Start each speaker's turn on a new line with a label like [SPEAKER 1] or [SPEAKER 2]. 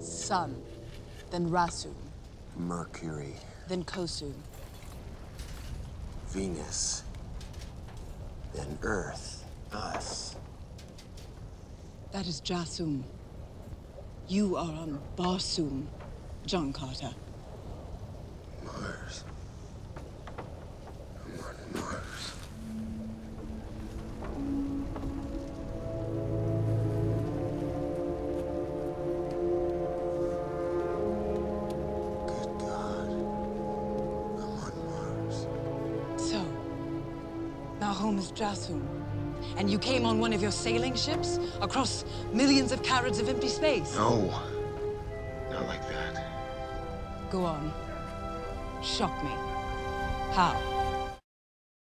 [SPEAKER 1] Sun, then Rasu,
[SPEAKER 2] Mercury,
[SPEAKER 1] then Kosu,
[SPEAKER 2] Venus, then Earth, us.
[SPEAKER 1] that is Jasum. You are on Barsum, John Carter.
[SPEAKER 2] Mars. I'm on Mars. Good God. I'm on Mars.
[SPEAKER 1] So, now home is Jasum. And you came on one of your sailing ships across millions of carats of empty space?
[SPEAKER 2] No. Not like that.
[SPEAKER 1] Go on. Shock me. How?